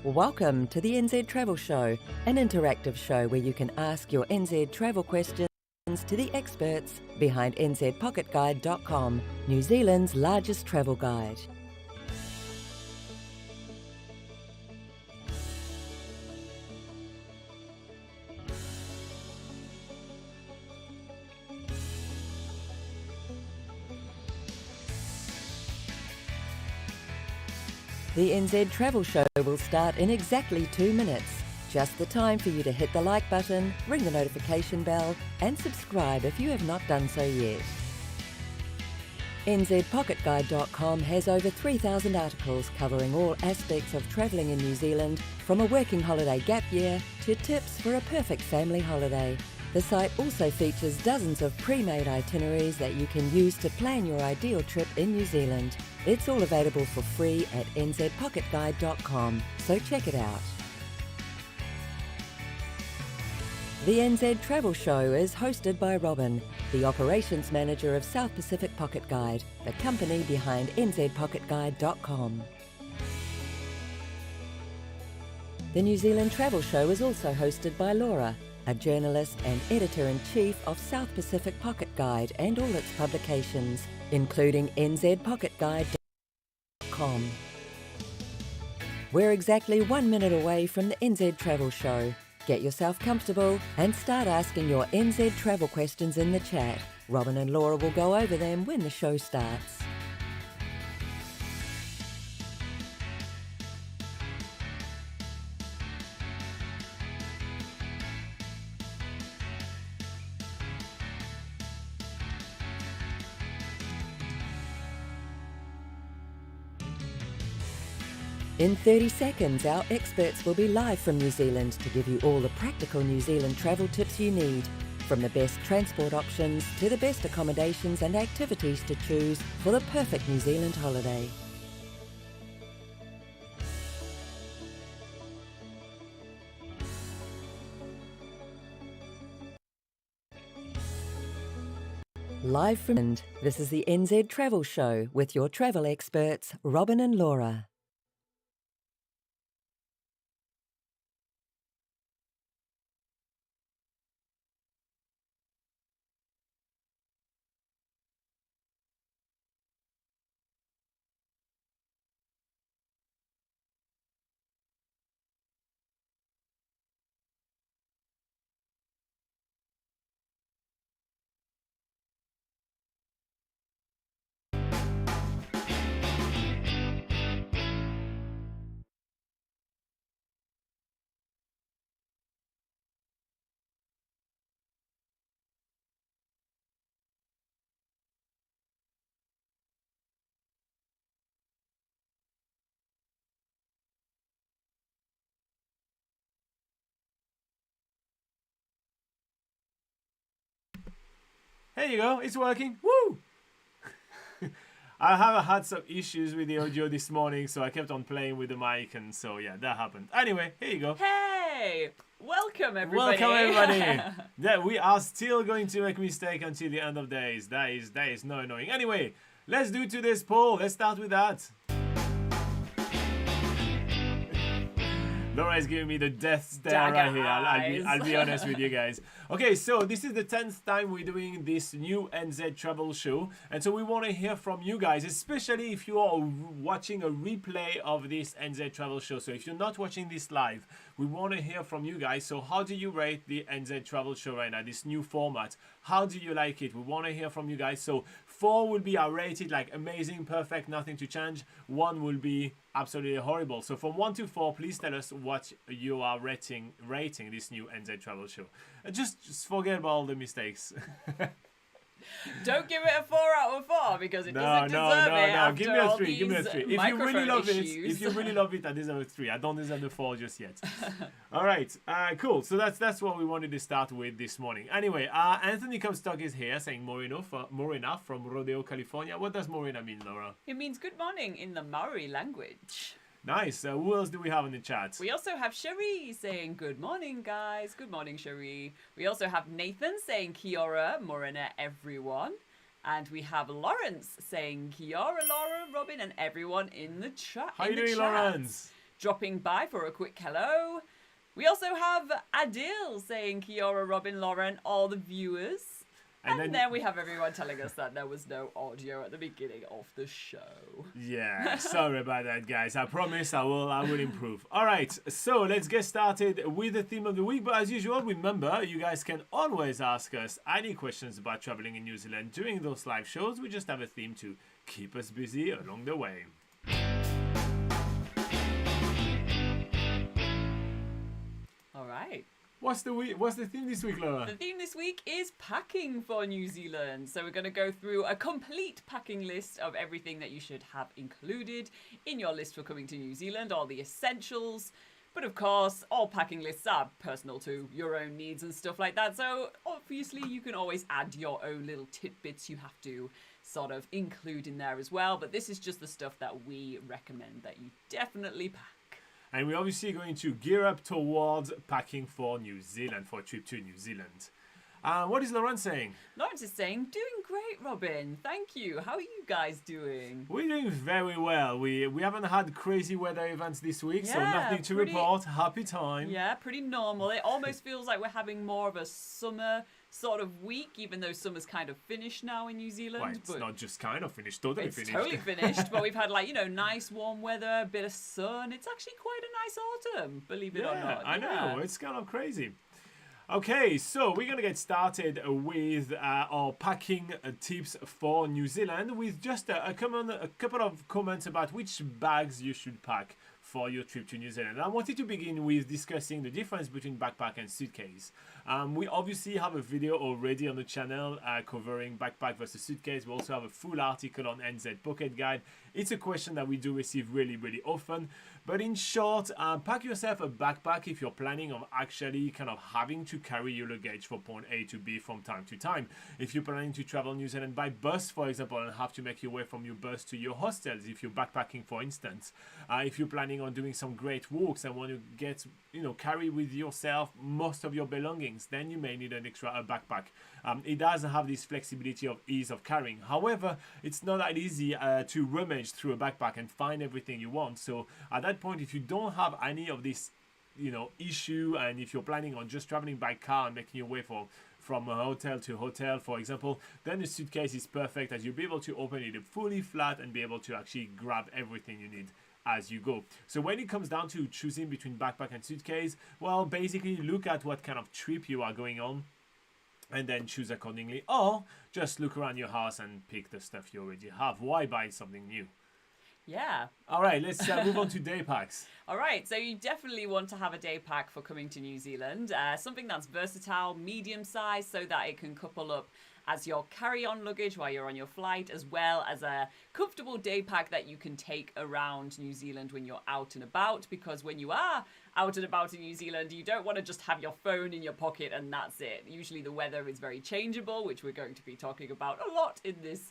Welcome to the NZ Travel Show, an interactive show where you can ask your NZ travel questions to the experts behind nzpocketguide.com, New Zealand's largest travel guide. The NZ Travel Show will start in exactly 2 minutes. Just the time for you to hit the like button, ring the notification bell, and subscribe if you have not done so yet. NZPocketGuide.com has over 3,000 articles covering all aspects of travelling in New Zealand, from a working holiday gap year to tips for a perfect family holiday. The site also features dozens of pre-made itineraries that you can use to plan your ideal trip in New Zealand. It's all available for free at nzpocketguide.com, so check it out. The NZ Travel Show is hosted by Robin, the Operations Manager of South Pacific Pocket Guide, the company behind nzpocketguide.com. The New Zealand Travel Show is also hosted by Laura, a journalist and editor-in-chief of South Pacific Pocket Guide and all its publications, including nzpocketguide.com. We're exactly 1 minute away from the NZ Travel Show. Get yourself comfortable and start asking your NZ travel questions in the chat. Robin and Laura will go over them when the show starts. In 30 seconds, our experts will be live from New Zealand to give you all the practical New Zealand travel tips you need, from the best transport options to the best accommodations and activities to choose for the perfect New Zealand holiday. Live from England, this is the NZ Travel Show with your travel experts, Robin and Laura. There you go, it's working. Woo! I have had some issues with the audio this morning, so I kept on playing with the mic, and so yeah, that happened. Anyway, here you go. Hey! Welcome, everybody. Welcome, everybody. Yeah, we are still going to make mistake until the end of days. That is no annoying. Anyway, let's do today's poll. Let's start with that. Laura is giving me the death stare right here. I'll be honest with you guys. Okay, so this is the 10th time we're doing this new NZ Travel Show. And so we want to hear from you guys, especially if you are watching a replay of this NZ Travel Show. So if you're not watching this live, we want to hear from you guys. So how do you rate the NZ Travel Show right now, this new format? How do you like it? We want to hear from you guys. So 4 will be our rated, like amazing, perfect, nothing to change. 1 will be absolutely horrible. So from 1 to 4, please tell us what you are rating this new NZ Travel Show. Just forget about all the mistakes. Don't give it a 4 out of 4 because it doesn't deserve it. No. Give me a 3. Give me a 3. If you really love it, I deserve a 3. I don't deserve the 4 just yet. All right. Cool. So that's what we wanted to start with this morning. Anyway, Anthony Comstock is here saying Morena from Rodeo, California. What does Morena mean, Laura? It means good morning in the Maori language. Nice. Who else do we have in the chat? We also have Cherie saying good morning, guys. Good morning, Cherie. We also have Nathan saying kia ora, morena, everyone. And we have Lawrence saying kia ora, Laura, Robin, and everyone in the chat. How are you doing, Lawrence? dropping by for a quick hello. We also have Adil saying Kia ora, Robin, Lauren, all the viewers. And then we have everyone telling us that there was no audio at the beginning of the show. Yeah, sorry about that, guys. I promise I will improve. All right, so let's get started with the theme of the week. But as usual, remember, you guys can always ask us any questions about traveling in New Zealand during those live shows. We just have a theme to keep us busy along the way. All right. What's the theme this week, Laura? The theme this week is packing for New Zealand. So we're going to go through a complete packing list of everything that you should have included in your list for coming to New Zealand, all the essentials. But of course, all packing lists are personal to your own needs and stuff like that. So obviously you can always add your own little tidbits you have to sort of include in there as well. But this is just the stuff that we recommend that you definitely pack. And we're obviously going to gear up towards packing for New Zealand, for a trip to New Zealand. What is Lauren saying? Lawrence is saying, doing great, Robin. Thank you. How are you guys doing? We're doing very well. We haven't had crazy weather events this week, so Yeah, nothing to report. Happy time. Yeah, pretty normal. It almost feels like we're having more of a summer sort of week, even though summer's kind of finished now in New Zealand. Well, it's not just kind of finished, totally It's finished. totally finished, but we've had nice warm weather, a bit of sun. It's actually quite a nice autumn, believe it or not. I know. It's kind of crazy. Okay, so we're going to get started with our packing tips for New Zealand with just a couple of comments about which bags you should pack for your trip to New Zealand. I wanted to begin with discussing the difference between backpack and suitcase. We obviously have a video already on the channel covering backpack versus suitcase. We also have a full article on NZ Pocket Guide. It's a question that we do receive really, really often. But in short, pack yourself a backpack if you're planning on actually kind of having to carry your luggage from point A to B from time to time. If you're planning to travel New Zealand by bus, for example, and have to make your way from your bus to your hostels, if you're backpacking, for instance. If you're planning on doing some great walks and want to get, carry with yourself most of your belongings, then you may need an extra backpack. It does have this flexibility of ease of carrying. However, it's not that easy to rummage through a backpack and find everything you want. So at that point, if you don't have any of this, issue, and if you're planning on just traveling by car and making your way from a hotel to hotel, for example, then the suitcase is perfect, as you'll be able to open it fully flat and be able to actually grab everything you need as you go. So when it comes down to choosing between backpack and suitcase, well, basically look at what kind of trip you are going on and then choose accordingly, or just look around your house and pick the stuff you already have. Why buy something new? Yeah. All right, let's move on to day packs. All right, so you definitely want to have a day pack for coming to New Zealand. Something that's versatile, medium size, so that it can couple up as your carry-on luggage while you're on your flight, as well as a comfortable day pack that you can take around New Zealand when you're out and about, because when you are out and about in New Zealand, you don't want to just have your phone in your pocket and that's it. Usually the weather is very changeable, which we're going to be talking about a lot in this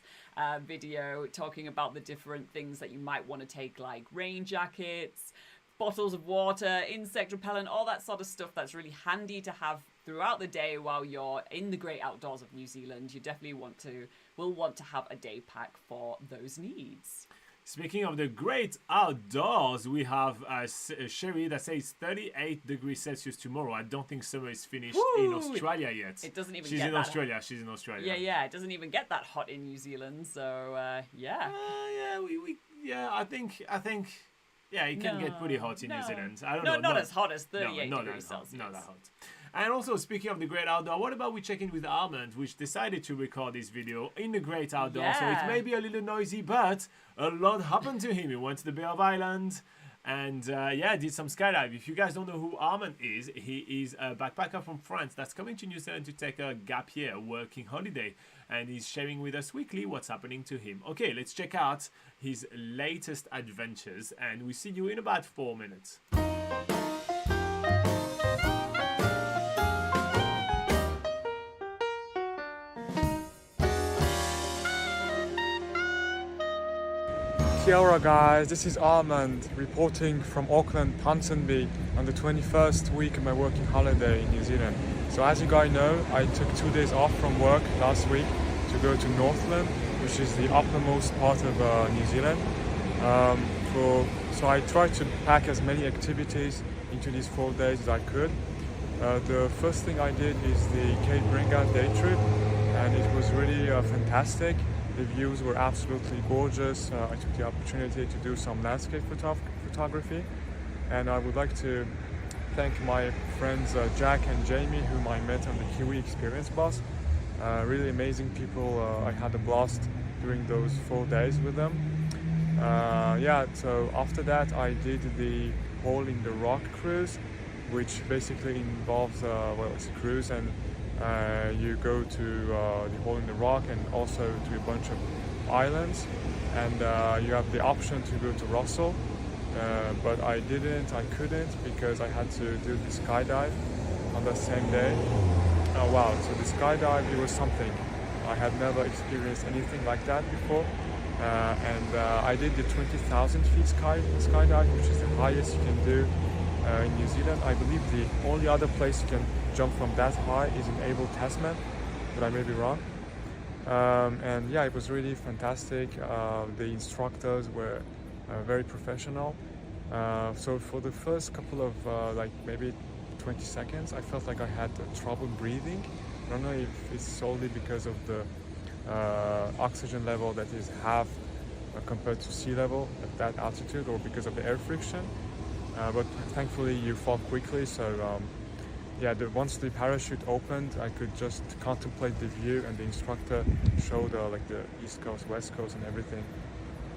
video, talking about the different things that you might want to take, like rain jackets, bottles of water, insect repellent, all that sort of stuff that's really handy to have throughout the day while you're in the great outdoors of New Zealand. You definitely will want to have a day pack for those needs. Speaking of the great outdoors, we have Sherry that says 38 degrees Celsius tomorrow. I don't think summer is finished in Australia yet. It doesn't even She's get in that Australia. hot. She's in Australia. Yeah, it doesn't even get that hot in New Zealand. So, yeah. I think it can get pretty hot in New Zealand. I don't know. Not as hot as 38 degrees Celsius. Not that hot. And also, speaking of the great outdoor, what about we check in with Armand, which decided to record this video in the great outdoor. Yeah. So it may be a little noisy, but a lot happened to him. He went to the Bay of Island and did some skydive. If you guys don't know who Armand is, he is a backpacker from France that's coming to New Zealand to take a gap year working holiday. And he's sharing with us weekly what's happening to him. Okay, let's check out his latest adventures, and we see you in about 4 minutes. Kia ora guys, this is Armand reporting from Auckland, Ponsonby on the 21st week of my working holiday in New Zealand. So as you guys know, I took 2 days off from work last week to go to Northland, which is the uppermost part of New Zealand, So I tried to pack as many activities into these 4 days as I could. The first thing I did is the Cape Bringa day trip, and it was really fantastic. The views were absolutely gorgeous. I took the opportunity to do some landscape photography, and I would like to thank my friends Jack and Jamie, whom I met on the Kiwi Experience bus. Really amazing people. I had a blast during those 4 days with them. So after that I did the Hole in the Rock cruise, which basically involves, it's a cruise, and you go to the Hole in the Rock and also to a bunch of islands, and you have the option to go to Russell, but I couldn't because I had to do the skydive on the same day. Oh wow, so the skydive, it was something. I had never experienced anything like that before. I did the 20,000 feet skydive, which is the highest you can do in New Zealand. I believe the only other place you can jump from that high is in Abel Tasman, but I may be wrong. It was really fantastic. The instructors were very professional. So for the first couple of maybe 20 seconds, I felt like I had trouble breathing. I don't know if it's solely because of the oxygen level that is half compared to sea level at that altitude, or because of the air friction. But thankfully you fall quickly, so once the parachute opened, I could just contemplate the view, and the instructor showed the east coast, west coast, and everything.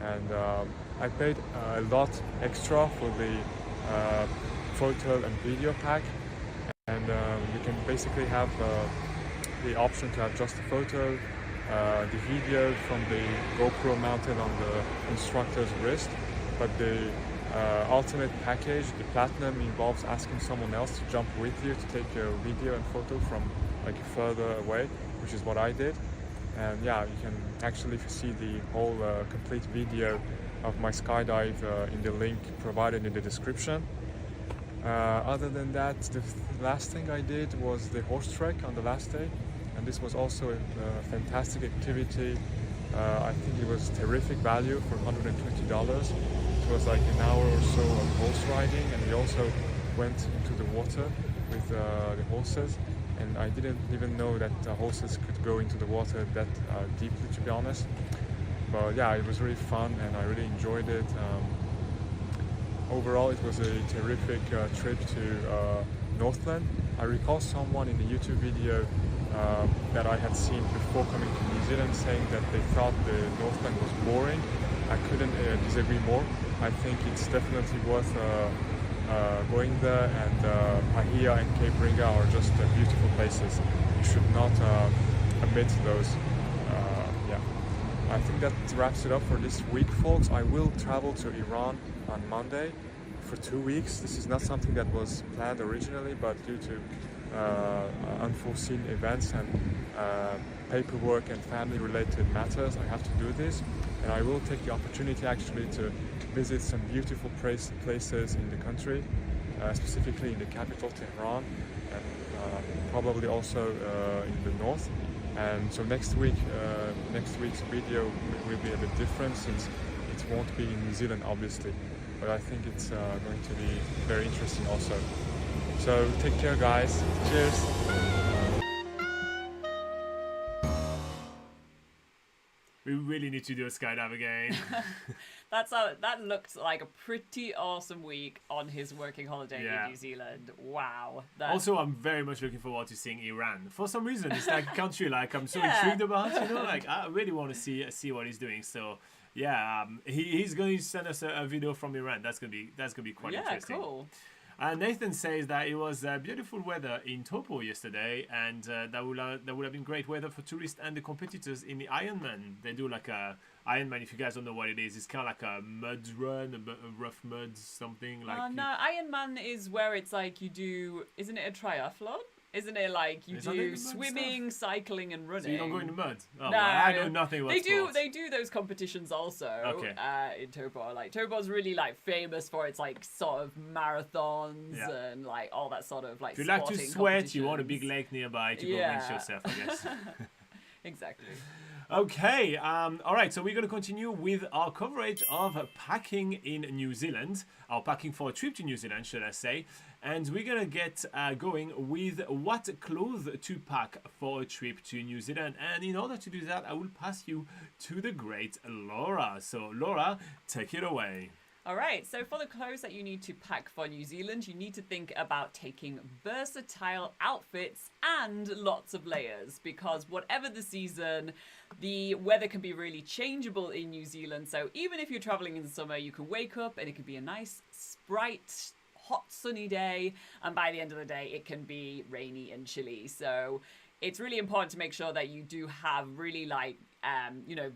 And I paid a lot extra for the photo and video pack, and you can basically have the option to have just the photo, the video from the GoPro mounted on the instructor's wrist, but the ultimate package, the platinum, involves asking someone else to jump with you to take a video and photo from further away, which is what I did. And you can actually see the whole complete video of my skydive in the link provided in the description. Other than that, the last thing I did was the horse trek on the last day, and this was also a fantastic activity. I think it was terrific value for $120. It was like an hour or so of horse riding, and we also went into the water with the horses, and I didn't even know that horses could go into the water that deeply, to be honest. But it was really fun, and I really enjoyed it. Overall, it was a terrific trip to Northland. I recall someone in the YouTube video that I had seen before coming to New Zealand saying that they thought the Northland was boring. I couldn't disagree more. I think it's definitely worth going there, and Pahia and Cape Bringa are just beautiful places. You should not omit those. I think that wraps it up for this week, folks. I will travel to Iran on Monday for 2 weeks. This is not something that was planned originally, but due to unforeseen events and paperwork and family-related matters, I have to do this. And I will take the opportunity actually to visit some beautiful places in the country, specifically in the capital, Tehran, and probably also in the north. And so next week's video will be a bit different, since it won't be in New Zealand, obviously. But I think it's going to be very interesting also. So take care, guys. Cheers. We really need to do a skydive again. That looked like a pretty awesome week on his working holiday in New Zealand. Wow. Also, I'm very much looking forward to seeing Iran. For some reason, it's like a country I'm so intrigued about. I really want to see what he's doing. So he's going to send us a video from Iran. That's gonna be quite interesting. Yeah, cool. Nathan says that it was beautiful weather in Taupo yesterday, and that would have been great weather for tourists and the competitors in the Ironman. They do like a Ironman. If you guys don't know what it is, it's kind of like a mud run, a rough mud, something like. No, Ironman is where it's like you do. Isn't it a triathlon? Isn't it like you do swimming, cycling, and running? So you don't go in the mud? Oh, no, well, I know nothing about sports. They do those competitions also. Okay. In Taupo, Taupo's really famous for its sort of marathons and all that sort of If you like to sweat, you want a big lake nearby to go rinse yourself, I guess. Exactly. Okay, all right, so we're going to continue with our coverage of packing in New Zealand, or packing for a trip to New Zealand, should I say. And we're going to get going with what clothes to pack for a trip to New Zealand. And in order to do that, I will pass you to the great Laura. So, Laura, take it away. All right, so for the clothes that you need to pack for New Zealand, you need to think about taking versatile outfits and lots of layers, because whatever the season, the weather can be really changeable in New Zealand. So even if you're traveling in the summer, you can wake up and it can be a nice, bright, hot, sunny day, and by the end of the day, it can be rainy and chilly. So it's really important to make sure that you do have really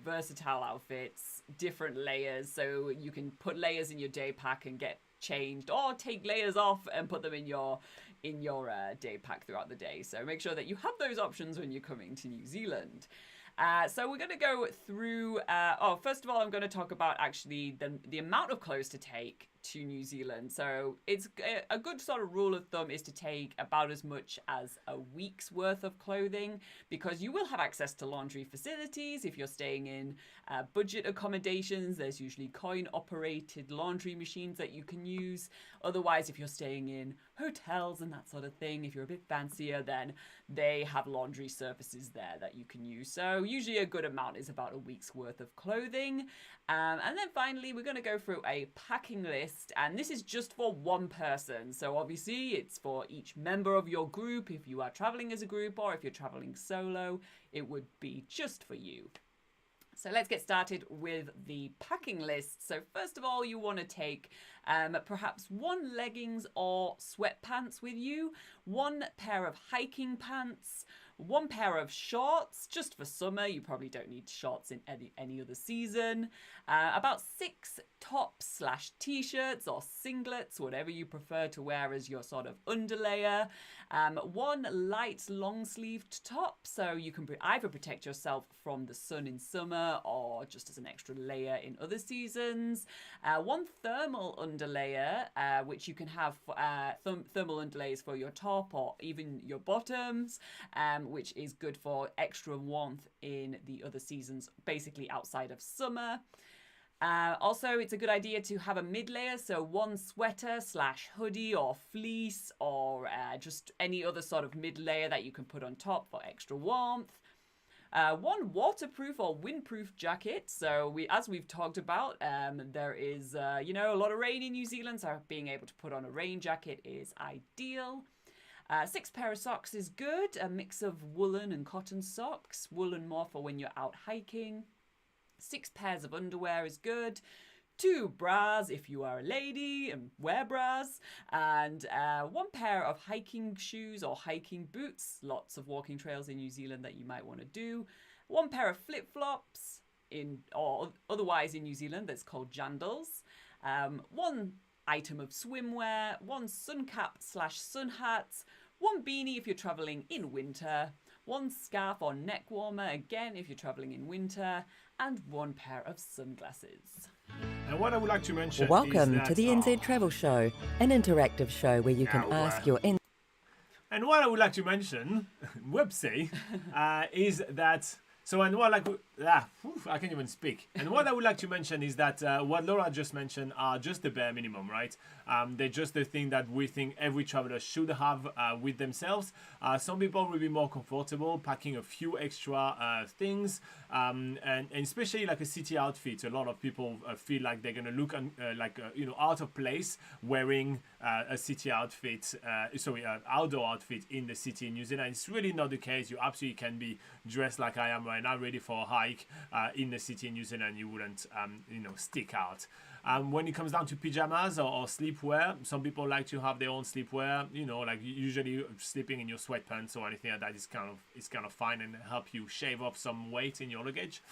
versatile outfits, different layers, so you can put layers in your day pack and get changed, or take layers off and put them in your day pack throughout the day. So make sure that you have those options when you're coming to New Zealand. So we're going to go through, first of all, I'm going to talk about actually the amount of clothes to take to New Zealand. So it's a good sort of rule of thumb is to take about as much as a week's worth of clothing, because you will have access to laundry facilities. If you're staying in budget accommodations, there's usually coin operated laundry machines that you can use. Otherwise, if you're staying in hotels and that sort of thing, if you're a bit fancier, then they have laundry services there that you can use. So usually a good amount is about a week's worth of clothing. And then finally, we're going to go through a packing list, and this is just for one person. So obviously it's for each member of your group. If you are traveling as a group, or if you're traveling solo, it would be just for you. So let's get started with the packing list. So first of all, you want to take perhaps one leggings or sweatpants with you, one pair of hiking pants, one pair of shorts, just for summer. You probably don't need shorts in any other season. About 6 tops / t-shirts or singlets, whatever you prefer to wear as your sort of underlayer. One light long-sleeved top, so you can either protect yourself from the sun in summer or just as an extra layer in other seasons. One thermal underlayer, which you can have thermal underlayers for your top or even your bottoms, which is good for extra warmth in the other seasons, basically outside of summer. Also, it's a good idea to have a mid-layer, so one sweater / hoodie or fleece, or just any other sort of mid-layer that you can put on top for extra warmth. One waterproof or windproof jacket. So as we've talked about, there is a lot of rain in New Zealand, so being able to put on a rain jacket is ideal. 6 pair of socks is good, a mix of woolen and cotton socks. Woolen more for when you're out hiking. 6 pairs of underwear is good. 2 bras if you are a lady and wear bras, and 1 pair of hiking shoes or hiking boots. Lots of walking trails in New Zealand that you might want to do. 1 pair of flip-flops or otherwise in New Zealand that's called jandals. 1 item of swimwear, 1 sun cap / sun hat, 1 beanie if you're traveling in winter, 1 scarf or neck warmer, again if you're traveling in winter, and 1 pair of sunglasses. And what I would like to mention Welcome is that, to the NZ Travel Show, an interactive show where you can ask your And what I would like to mention, whoopsie, is that. So, and what I can't even speak. And what I would like to mention is that what Laura just mentioned are just the bare minimum, right? They're just the thing that we think every traveler should have with themselves. Some people will be more comfortable packing a few extra things, and especially like a city outfit. A lot of people feel like they're gonna look out of place wearing a city outfit, outdoor outfit in the city in New Zealand. It's really not the case. You absolutely can be dressed like I am right now, ready for a hike in the city in New Zealand. You wouldn't, stick out. When it comes down to pajamas or sleepwear, some people like to have their own sleepwear. Like usually sleeping in your sweatpants or anything like that is kind of fine and help you shave off some weight in your luggage.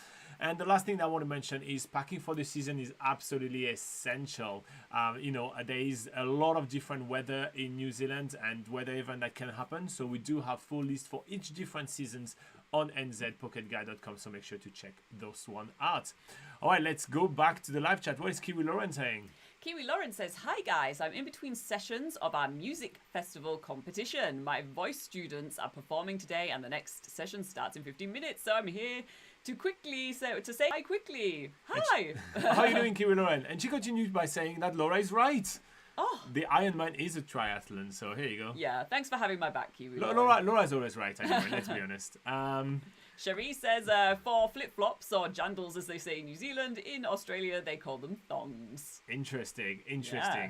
And the last thing that I want to mention is packing for the season is absolutely essential. There is a lot of different weather in New Zealand and weather event that can happen. So we do have full list for each different seasons on nzpocketguide.com, so make sure to check those one out. All right, let's go back to the live chat. What is Kiwi Lauren saying? Kiwi Lauren says, "Hi guys, I'm in between sessions of our music festival competition. My voice students are performing today and the next session starts in 15 minutes. So I'm here to say hi quickly. Hi." How are you doing, Kiwi Lauren? And she continued by saying that Laura is right. Oh. The Ironman is a triathlon, so here you go. Yeah, thanks for having my back, Kiwi Lauren. Laura's always right anyway, let's be honest. Cherie says, for flip-flops or jandals, as they say in New Zealand, in Australia they call them thongs. Interesting. Yeah.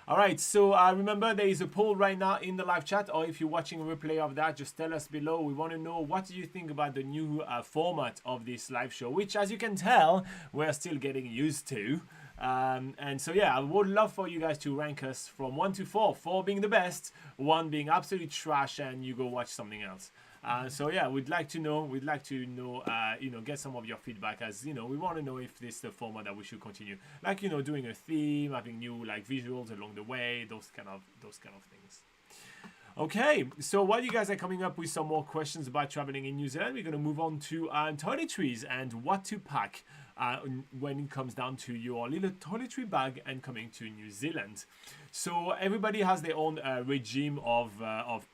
All right, so remember there is a poll right now in the live chat, or if you're watching a replay of that, just tell us below. We want to know, what do you think about the new format of this live show, which, as you can tell, we're still getting used to. And so yeah, I would love for you guys to rank us from 1 to 4, 4 being the best, 1 being absolute trash, and you go watch something else. So yeah, we'd like to know, get some of your feedback, as we want to know if this is the format that we should continue, like doing a theme, having new like visuals along the way, those kind of things. Okay, so while you guys are coming up with some more questions about traveling in New Zealand, we're going to move on to toiletries and what to pack when it comes down to your little toiletry bag and coming to New Zealand. So everybody has their own regime of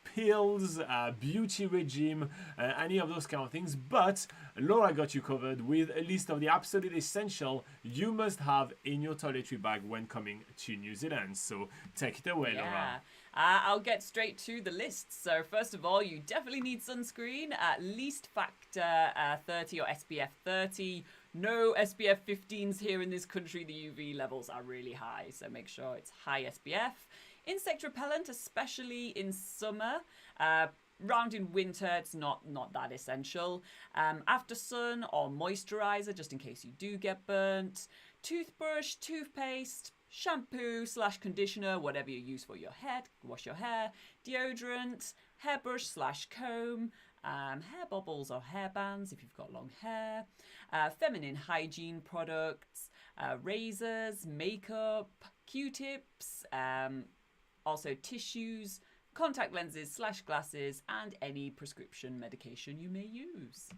pills, beauty regime, any of those kind of things. But Laura got you covered with a list of the absolute essential you must have in your toiletry bag when coming to New Zealand. So take it away, Laura. I'll get straight to the list. So first of all, you definitely need sunscreen, at least factor 30 or SPF 30. No SPF 15s here in this country. The UV levels are really high, so make sure it's high SPF. Insect repellent, especially in summer. Round in winter, it's not that essential. After sun or moisturizer, just in case you do get burnt. Toothbrush, toothpaste, shampoo/conditioner, whatever you use for your head, wash your hair, deodorant, hairbrush/comb, hair bobbles or hair bands if you've got long hair, feminine hygiene products, razors, makeup, Q-tips, also tissues, contact lenses/glasses, and any prescription medication you may use.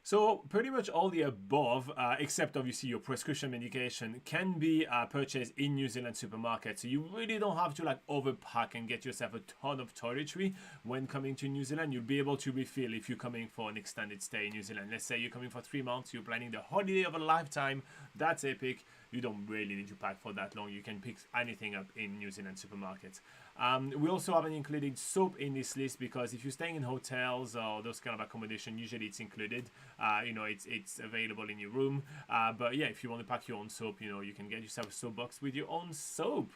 So pretty much all the above, except obviously your prescription medication, can be purchased in New Zealand supermarkets. So you really don't have to like overpack and get yourself a ton of toiletry when coming to New Zealand. You'll be able to refill if you're coming for an extended stay in New Zealand. Let's say you're coming for 3 months, you're planning the holiday of a lifetime. That's epic. You don't really need to pack for that long. You can pick anything up in New Zealand supermarkets. We also haven't included soap in this list because if you're staying in hotels or those kind of accommodation, usually it's included. It's available in your room. But yeah, if you want to pack your own soap, you can get yourself a soap box with your own soap.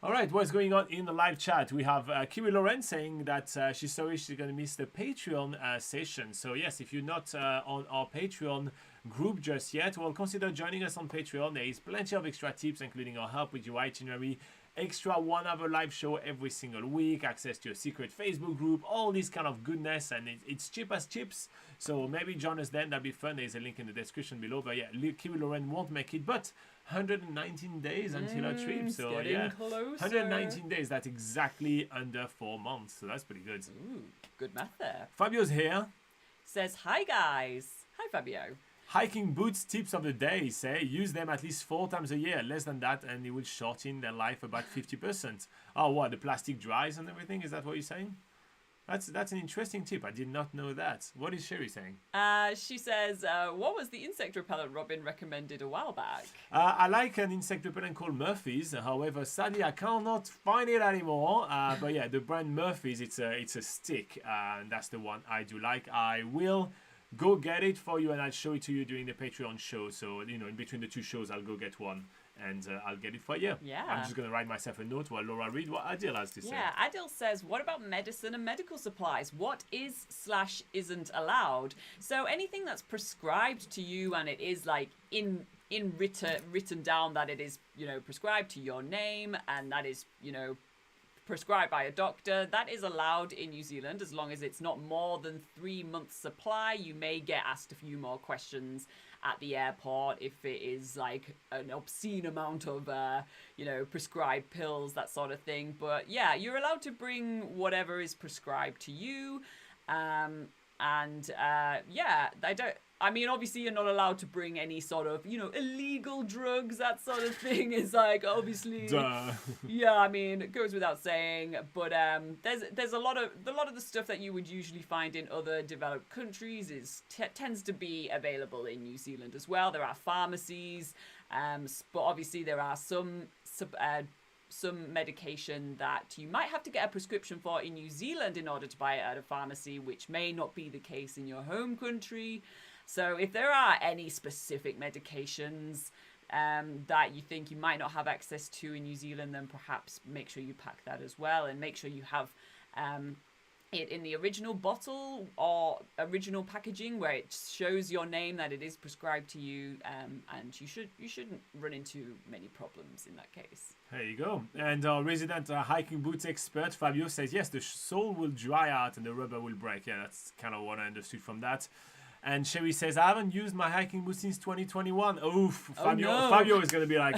All right, what's going on in the live chat? We have Kiwi Lauren saying that she's sorry she's going to miss the Patreon session. So yes, if you're not on our Patreon group just yet, well, consider joining us on Patreon. There is plenty of extra tips, including our help with your itinerary, extra 1 hour live show every single week, access to a secret Facebook group, all this kind of goodness, and it's cheap as chips. So maybe join us then, that'd be fun. There's a link in the description below. But yeah, Kiwi Lauren won't make it, but 119 days until her trip. So yeah, closer. 119 days, that's exactly under 4 months. So that's pretty good. Ooh, good math there. Fabio's here. Says, hi guys. Hi Fabio. Hiking boots tips of the day say use them at least 4 times a year. Less than that and it will shorten their life about 50%. Oh, what, the plastic dries and everything? Is that what you're saying? That's an interesting tip. I did not know that. What is Sherry saying? She says, what was the insect repellent Robin recommended a while back? I like an insect repellent called Murphy's. However, sadly, I cannot find it anymore. But yeah, the brand Murphy's, it's a stick. And that's the one I do like. I will go get it for you and I'll show it to you during the Patreon show. So, in between the 2 shows, I'll go get one. And I'll get it for you. Yeah. I'm just going to write myself a note while Laura read what Adil has to say. Yeah, Adil says, what about medicine and medical supplies? What is/isn't allowed? So anything that's prescribed to you and it is like in written down that it is, prescribed to your name and that is, prescribed by a doctor, that is allowed in New Zealand as long as it's not more than 3 months supply. You may get asked a few more questions at the airport if it is like an obscene amount of prescribed pills, that sort of thing. But yeah, you're allowed to bring whatever is prescribed to you. And I mean, obviously you're not allowed to bring any sort of, illegal drugs, that sort of thing is like, obviously. Duh. Yeah, I mean, it goes without saying, but there's a lot of the stuff that you would usually find in other developed countries tends to be available in New Zealand as well. There are pharmacies, but obviously there are some medication that you might have to get a prescription for in New Zealand in order to buy it at a pharmacy, which may not be the case in your home country. So if there are any specific medications that you think you might not have access to in New Zealand, then perhaps make sure you pack that as well, and make sure you have it in the original bottle or original packaging where it shows your name that it is prescribed to you, and you shouldn't run into many problems in that case. There you go. And our resident hiking boots expert Fabio says yes, the sole will dry out and the rubber will break. Yeah, that's kind of what I understood from that. And Sherry says, I haven't used my hiking boots since 2021. Oof, Fabio, no. Fabio is going to be like,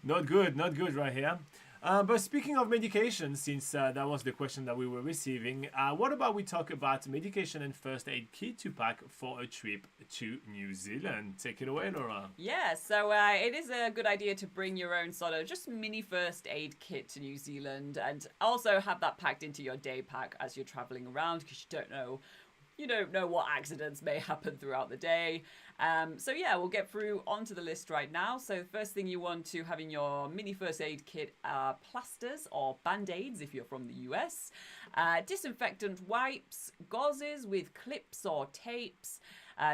not good right here. But speaking of medication, since that was the question that we were receiving, what about we talk about medication and first aid kit to pack for a trip to New Zealand? Take it away, Laura. Yeah, so it is a good idea to bring your own sort of just mini first aid kit to New Zealand, and also have that packed into your day pack as you're traveling around, because you don't know what accidents may happen throughout the day. So yeah, we'll get through onto the list right now. So the first thing you want to have in your mini first aid kit are plasters or band-aids if you're from the US, disinfectant wipes, gauzes with clips or tapes,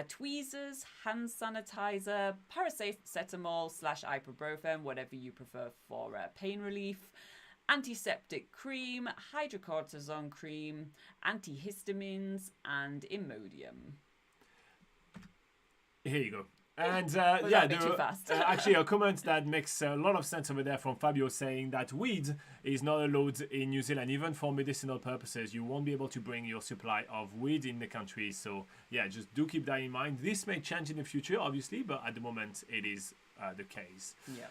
tweezers, hand sanitizer, paracetamol/ibuprofen, whatever you prefer for pain relief, antiseptic cream, hydrocortisone cream, antihistamines, and Imodium. Here you go. And too fast? Actually, a comment that makes a lot of sense over there from Fabio saying that weed is not allowed in New Zealand, even for medicinal purposes. You won't be able to bring your supply of weed in the country. So yeah, just do keep that in mind. This may change in the future, obviously, but at the moment it is the case. Yeah.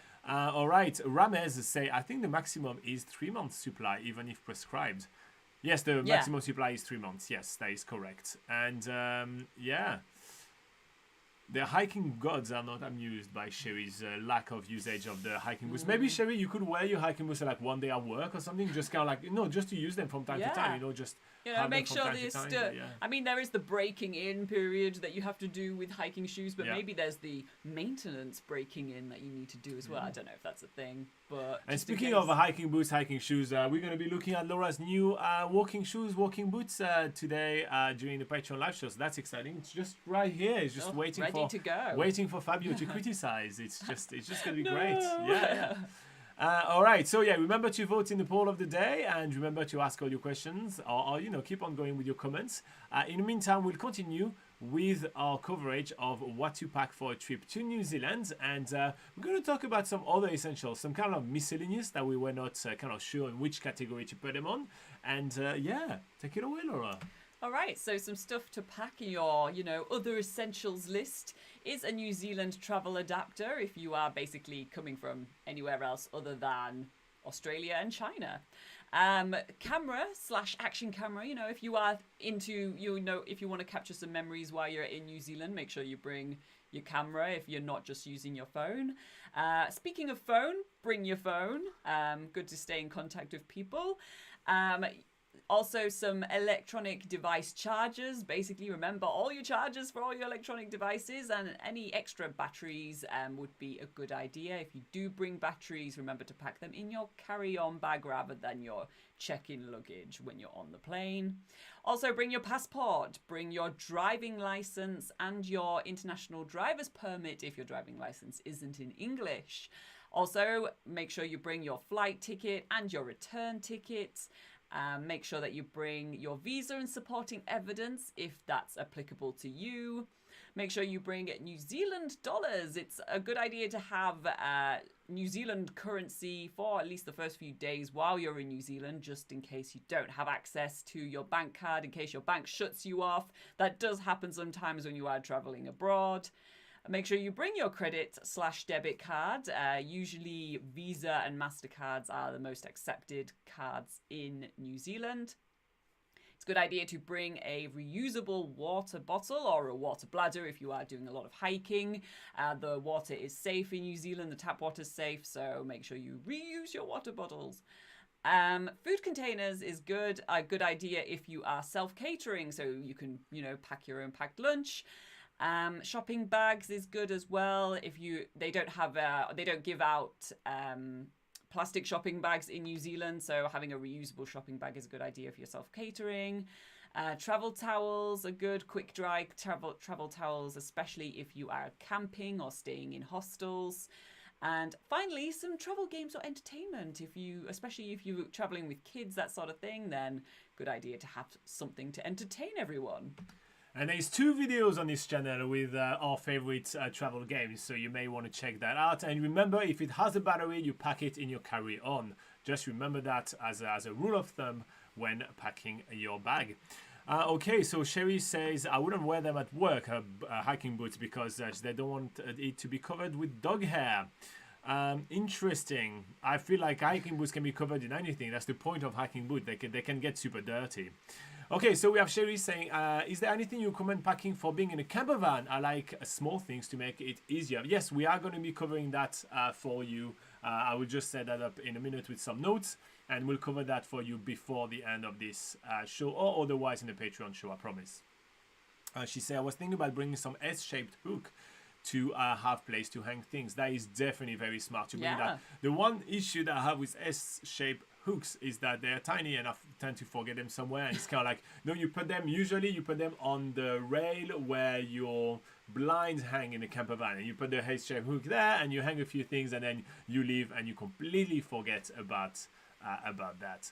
All right, Ramez say, I think the maximum is 3 months supply, even if prescribed. Yes, the maximum supply is 3 months. Yes, that is correct. And the hiking gods are not amused by Sherry's lack of usage of the hiking boots. Maybe, Sherry, you could wear your hiking boots like one day at work or something, just kind of like, just to use them from time to time, just make sure there's I mean, there is the breaking in period that you have to do with hiking shoes, but maybe there's the maintenance breaking in that you need to do as well. I don't know if that's a thing, but... And speaking of hiking boots, hiking shoes, we're going to be looking at Laura's new walking boots today during the Patreon live show. So that's exciting. It's just right here. It's just waiting for Fabio to criticize. It's just going to be great. Yeah. All right, so remember to vote in the poll of the day, and remember to ask all your questions, or keep on going with your comments. In the meantime, we'll continue with our coverage of what to pack for a trip to New Zealand, and we're going to talk about some other essentials, some kind of miscellaneous that we were not kind of sure in which category to put them on. And take it away, Laura. All right, so some stuff to pack in your, other essentials list is a New Zealand travel adapter if you are basically coming from anywhere else other than Australia and China. Camera/action camera, if you are into, if you want to capture some memories while you're in New Zealand, make sure you bring your camera if you're not just using your phone. Speaking of phone, bring your phone. Good to stay in contact with people. Also, some electronic device chargers. Basically, remember all your chargers for all your electronic devices, and any extra batteries would be a good idea. If you do bring batteries, remember to pack them in your carry-on bag rather than your check-in luggage when you're on the plane. Also, bring your passport, bring your driving license and your international driver's permit if your driving license isn't in English. Also, make sure you bring your flight ticket and your return ticket. Make sure that you bring your visa and supporting evidence if that's applicable to you. Make sure you bring New Zealand dollars. It's a good idea to have New Zealand currency for at least the first few days while you're in New Zealand, just in case you don't have access to your bank card, in case your bank shuts you off. That does happen sometimes when you are traveling abroad. Make sure you bring your credit/debit card. Usually Visa and MasterCards are the most accepted cards in New Zealand. It's a good idea to bring a reusable water bottle or a water bladder if you are doing a lot of hiking. The water is safe in New Zealand, the tap water is safe, so make sure you reuse your water bottles. Food containers is a good idea if you are self-catering, so you can, pack your own packed lunch. Shopping bags is good as well. If they don't give out plastic shopping bags in New Zealand, so having a reusable shopping bag is a good idea for your self-catering. Travel towels are good, quick dry travel towels, especially if you are camping or staying in hostels. And finally, some travel games or entertainment. Especially if you're traveling with kids, that sort of thing, then good idea to have something to entertain everyone. And there's 2 videos on this channel with our favorite travel games, so you may want to check that out. And remember, if it has a battery, you pack it in your carry-on. Just remember that as a rule of thumb when packing your bag. Okay, so Sherry says, I wouldn't wear them at work, hiking boots, because they don't want it to be covered with dog hair. Interesting. I feel like hiking boots can be covered in anything. That's the point of hiking boot. They can get super dirty. Okay, so we have Sherry saying, is there anything you recommend packing for being in a camper van? I like small things to make it easier. Yes, we are going to be covering that for you. I will just set that up in a minute with some notes, and we'll cover that for you before the end of this show, or otherwise in the Patreon show, I promise. She said, I was thinking about bringing some S-shaped hook to have place to hang things. That is definitely very smart to bring that. The one issue that I have with S-shaped hooks is that they're tiny and I tend to forget them somewhere, and it's kind of like, no, you put them on the rail where your blinds hang in the camper van, and you put the S-shaped hook there and you hang a few things, and then you leave and you completely forget about that.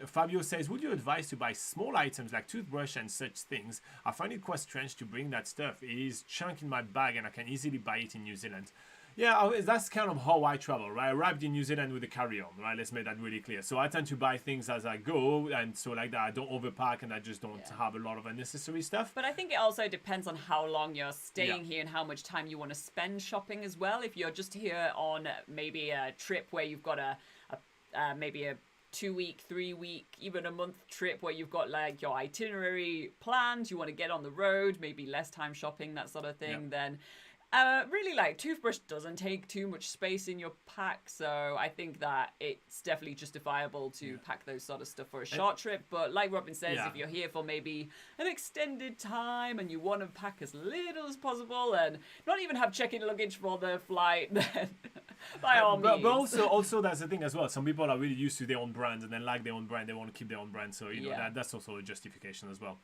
Fabio says, would you advise to buy small items like toothbrush and such things? I find it quite strange to bring that stuff. It is chunk in my bag and I can easily buy it in New Zealand. Yeah, that's kind of how I travel, right? I arrived in New Zealand with a carry-on, right? Let's make that really clear. So I tend to buy things as I go, and so like that I don't overpack and I just don't have a lot of unnecessary stuff. But I think it also depends on how long you're staying here and how much time you want to spend shopping as well. If you're just here on maybe a trip where you've got maybe a 2-week, 3-week, even a month trip where you've got like your itinerary planned, you want to get on the road, maybe less time shopping, that sort of thing, then really, like, toothbrush doesn't take too much space in your pack, so I think that it's definitely justifiable to pack those sort of stuff for a short trip. But like Robin says, if you're here for maybe an extended time and you want to pack as little as possible and not even have check-in luggage for the flight, then by all means. But also that's the thing as well. Some people are really used to their own brand and then like their own brand, they want to keep their own brand, so you know that's also a justification as well.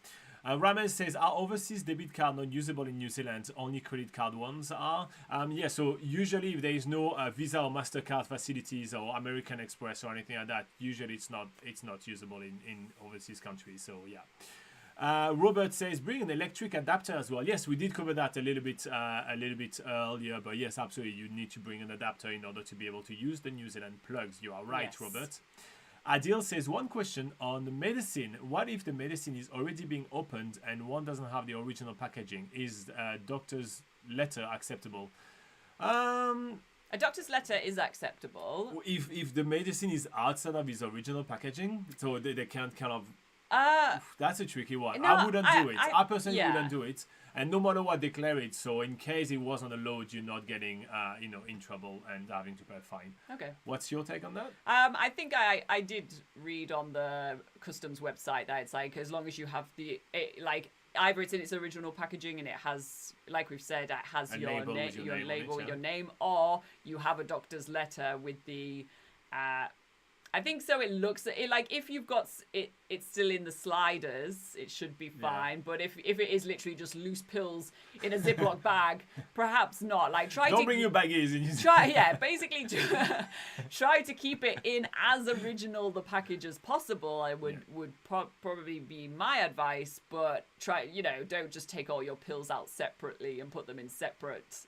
Ramen says, are overseas debit card not usable in New Zealand? Only credit card ones are. So usually if there is no Visa or MasterCard facilities or American Express or anything like that, usually it's not usable in overseas countries. So yeah. Robert says, bring an electric adapter as well. Yes, we did cover that a little bit earlier, but yes, absolutely, you need to bring an adapter in order to be able to use the New Zealand plugs. You are right, yes. Robert. Adil says, one question on the medicine. What if the medicine is already being opened and one doesn't have the original packaging? Is a doctor's letter acceptable? A doctor's letter is acceptable. If the medicine is outside of its original packaging, so they can't kind of... that's a tricky one. No, I wouldn't do it. I personally wouldn't do it. And no matter what, declare it. So in case it was on a load, you're not getting, in trouble and having to pay a fine. Okay. What's your take on that? I think I did read on the customs website that it's like, as long as you have either it's in its original packaging and it has, like we've said, it has your label with your name, or you have a doctor's letter with the... I think so. It looks like if you've got it's still in the sliders, it should be fine. But if it is literally just loose pills in a Ziploc bag, perhaps not. Like don't bring your baggies in. Basically try to keep it in as original the package as possible. I would probably be my advice. But don't just take all your pills out separately and put them in separate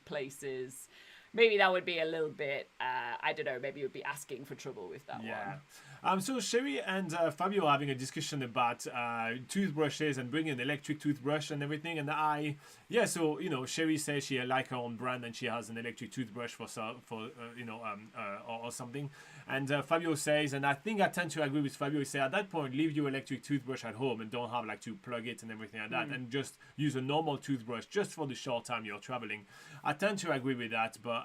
places. Maybe that would be a little bit, I don't know, maybe you'd be asking for trouble with that one. So Sherry and Fabio are having a discussion about toothbrushes and bringing an electric toothbrush and everything. And so Sherry says she like her own brand and she has an electric toothbrush or something. And Fabio says, and I think I tend to agree with Fabio. He said at that point, leave your electric toothbrush at home and don't have like to plug it and everything like that, and just use a normal toothbrush just for the short time you're traveling. I tend to agree with that, but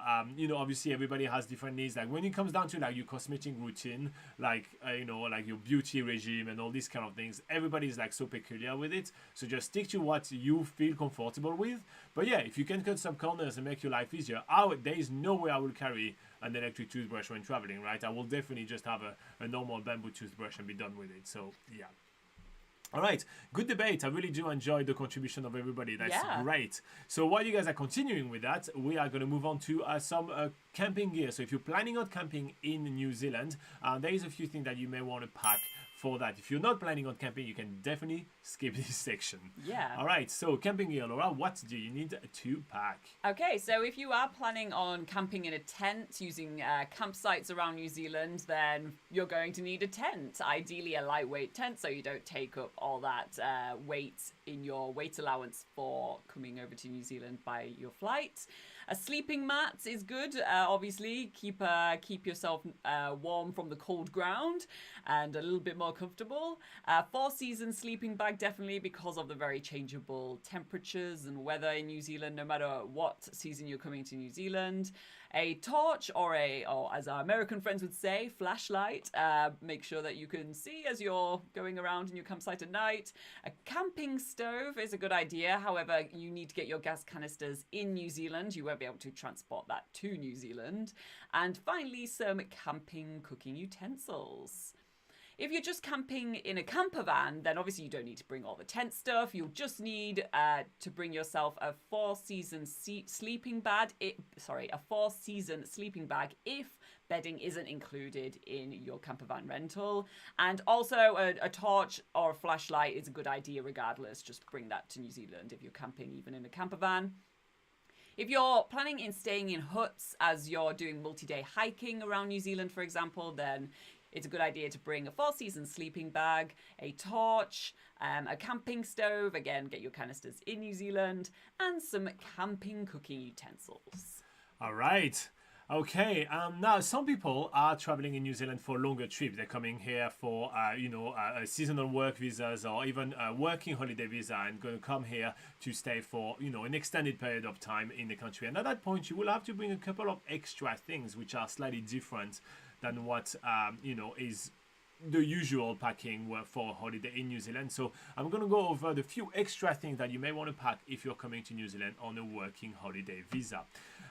obviously everybody has different needs. Like when it comes down to like your cosmetic routine, like like your beauty regime and all these kind of things, everybody's like so peculiar with it. So just stick to what you feel comfortable with. But yeah, if you can cut some corners and make your life easier, there is no way I will carry an electric toothbrush when traveling, right? I will definitely just have a normal bamboo toothbrush and be done with it. So yeah. All right, good debate. I really do enjoy the contribution of everybody. That's great. So while you guys are continuing with that, we are going to move on to some camping gear. So if you're planning on camping in New Zealand, there is a few things that you may want to pack for that. If you're not planning on camping, you can definitely skip this section. Yeah. All right, so camping gear, Laura, what do you need to pack? Okay, so if you are planning on camping in a tent using campsites around New Zealand, then you're going to need a tent. Ideally a lightweight tent so you don't take up all that weight in your weight allowance for coming over to New Zealand by your flight. A sleeping mat is good. Obviously, keep yourself warm from the cold ground and a little bit more comfortable. 4-season sleeping bag, definitely, because of the very changeable temperatures and weather in New Zealand, no matter what season you're coming to New Zealand. A torch or as our American friends would say, flashlight. Make sure that you can see as you're going around in your campsite at night. A camping stove is a good idea. However, you need to get your gas canisters in New Zealand. You won't be able to transport that to New Zealand. And finally, some camping cooking utensils. If you're just camping in a campervan, then obviously you don't need to bring all the tent stuff. You'll just need to bring yourself a 4-season sleeping bag. A 4-season sleeping bag if bedding isn't included in your campervan rental. And also a torch or a flashlight is a good idea regardless. Just bring that to New Zealand if you're camping even in a campervan. If you're planning in staying in huts as you're doing multi-day hiking around New Zealand, for example, then it's a good idea to bring a 4-season sleeping bag, a torch, a camping stove, again, get your canisters in New Zealand, and some camping cooking utensils. All right. Okay, now some people are traveling in New Zealand for longer trips. They're coming here for, a seasonal work visas or even a working holiday visa and going to come here to stay for, an extended period of time in the country. And at that point, you will have to bring a couple of extra things which are slightly different than what, is the usual packing for a holiday in New Zealand. So I'm going to go over the few extra things that you may want to pack if you're coming to New Zealand on a working holiday visa.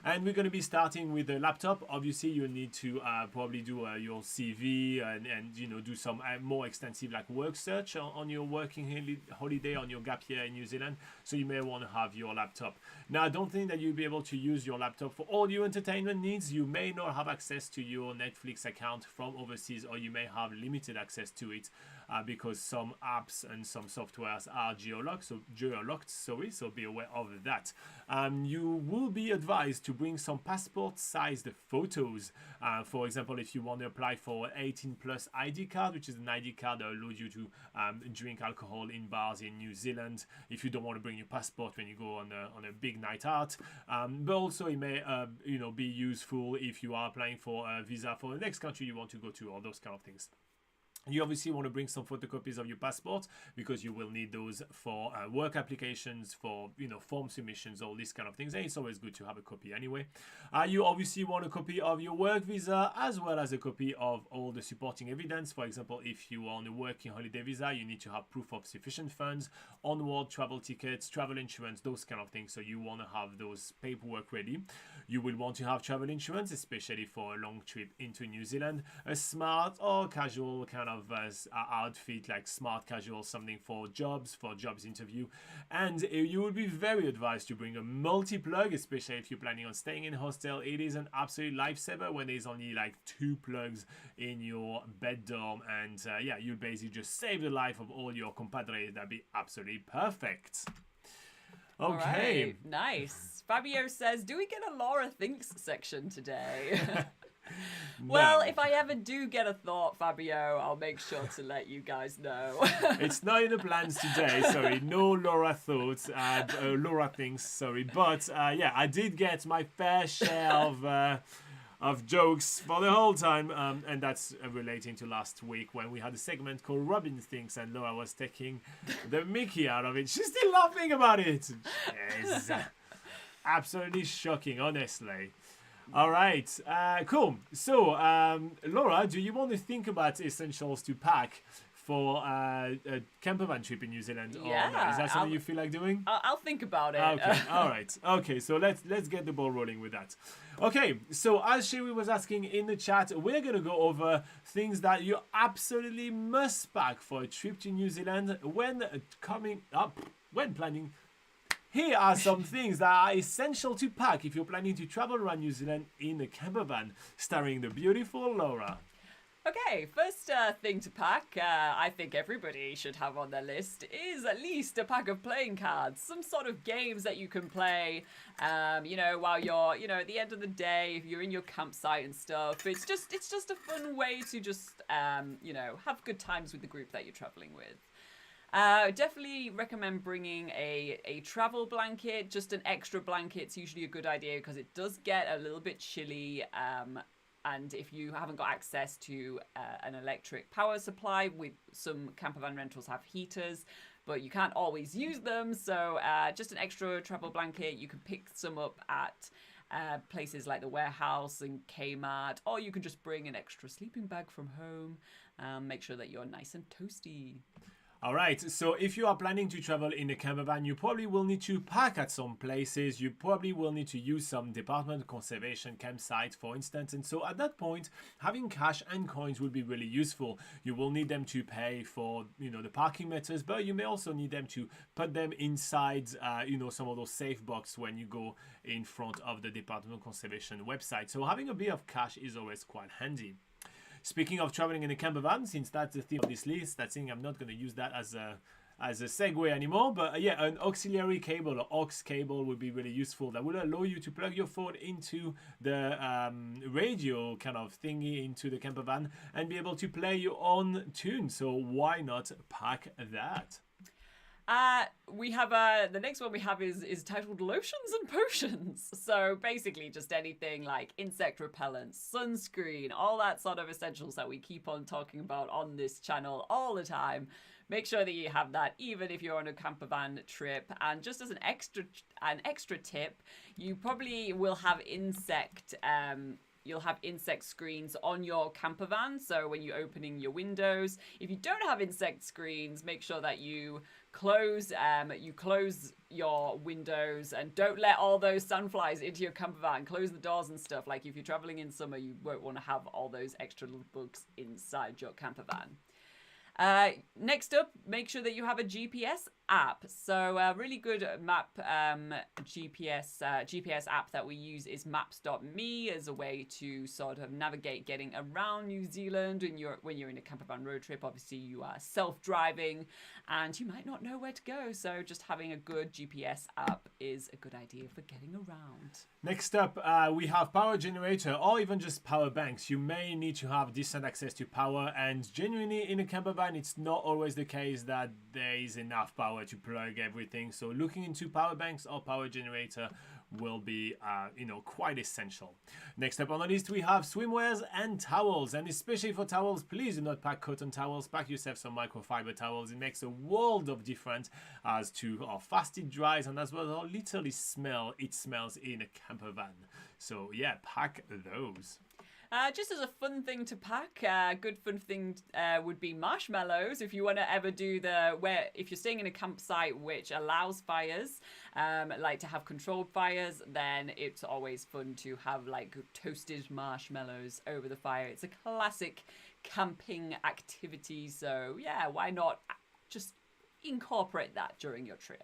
And we're going to be starting with a laptop. Obviously, you'll need to probably do your CV and do some more extensive like work search on your working holiday on your gap year in New Zealand. So you may want to have your laptop. Now, I don't think that you'll be able to use your laptop for all your entertainment needs. You may not have access to your Netflix account from overseas, or you may have limited access to it because some apps and some softwares are geolocked, so be aware of that. You will be advised to bring some passport-sized photos. For example, if you want to apply for an 18+ ID card, which is an ID card that allows you to drink alcohol in bars in New Zealand, if you don't want to bring your passport when you go on a big night out. But also it may be useful if you are applying for a visa for the next country you want to go to, or those kind of things. You obviously want to bring some photocopies of your passport because you will need those for work applications, for form submissions, all these kind of things. And it's always good to have a copy anyway. You obviously want a copy of your work visa as well as a copy of all the supporting evidence. For example, if you are on a working holiday visa, you need to have proof of sufficient funds, onward travel tickets, travel insurance, those kind of things. So you want to have those paperwork ready. You will want to have travel insurance, especially for a long trip into New Zealand. A smart or casual kind of outfit, like smart casual, something for jobs interview. And you will be very advised to bring a multi-plug, especially if you're planning on staying in a hostel. It is an absolute lifesaver when there's only like 2 plugs in your bed dorm, and you'll basically just save the life of all your compadres. That'd be absolutely perfect. Okay. Right, nice. Fabio says, do we get a Laura Thinks section today? Well, No. if I ever do get a thought, Fabio, I'll make sure to let you guys know. It's not in the plans today, sorry. No Laura thoughts, Laura thinks, sorry. But yeah, I did get my fair share of jokes for the whole time. And that's relating to last week when we had a segment called Robin Thinks and Laura was taking the mickey out of it. She's still laughing about it. Yes. Absolutely shocking, honestly. All right, cool. So, Laura, do you want to think about essentials to pack for a campervan trip in New Zealand? Yeah, Or no? Is that something you feel like doing? I'll think about it. Okay, all right. Okay, so let's get the ball rolling with that. Okay, so as Sherry was asking in the chat, we're gonna go over things that you absolutely must pack for a trip to New Zealand when planning. Here are some things that are essential to pack if you're planning to travel around New Zealand in a campervan, starring the beautiful Laura. Okay, first thing to pack, I think everybody should have on their list, is at least a pack of playing cards. Some sort of games that you can play, while you're, at the end of the day, if you're in your campsite and stuff. It's just a fun way to just, have good times with the group that you're traveling with. Definitely recommend bringing a travel blanket, just an extra blanket. It's usually a good idea because it does get a little bit chilly. And if you haven't got access to an electric power supply, with some campervan rentals have heaters, but you can't always use them. So just an extra travel blanket. You can pick some up at places like the Warehouse and Kmart, or you can just bring an extra sleeping bag from home. Make sure that you're nice and toasty. All right, so if you are planning to travel in a campervan, you probably will need to park at some places. You probably will need to use some department conservation campsites, for instance. And so at that point, having cash and coins will be really useful. You will need them to pay for, the parking meters, but you may also need them to put them inside, some of those safe boxes when you go in front of the department conservation website. So having a bit of cash is always quite handy. Speaking of traveling in a campervan, since that's the theme of this list, I think I'm not going to use that as a segue anymore. But yeah, an auxiliary cable or aux cable would be really useful. That will allow you to plug your phone into the radio kind of thingy into the campervan and be able to play your own tune. So why not pack that? We have the next one we have is titled Lotions and Potions. So basically just anything like insect repellent, sunscreen, all that sort of essentials that we keep on talking about on this channel all the time. Make sure that you have that even if you're on a campervan trip. And just as an extra tip, you probably will have you'll have insect screens on your campervan. So when you're opening your windows, if you don't have insect screens, make sure that you close your windows and don't let all those sandflies into your campervan. Close the doors and stuff. Like if you're traveling in summer, you won't want to have all those extra little bugs inside your campervan. Next up, make sure that you have a GPS app. So a really good map GPS app that we use is maps.me as a way to sort of navigate getting around New Zealand when you're in a campervan road trip. Obviously you are self-driving and you might not know where to go, so just having a good GPS app is a good idea for getting around. Next up, we have power generator or even just power banks. You may need to have decent access to power, and genuinely in a campervan it's not always the case that there is enough power to plug everything. So looking into power banks or power generator will be quite essential. Next up on the list we have swimwears and towels, and especially for towels, please do not pack cotton towels. Pack yourself some microfiber towels. It makes a world of difference as to how fast it dries and as well as how little it smells in a campervan. So yeah, pack those. Just as a fun thing to pack, good fun thing would be marshmallows. If you want to ever do if you're staying in a campsite which allows fires, like to have controlled fires, then it's always fun to have like toasted marshmallows over the fire. It's a classic camping activity, so yeah, why not just incorporate that during your trip?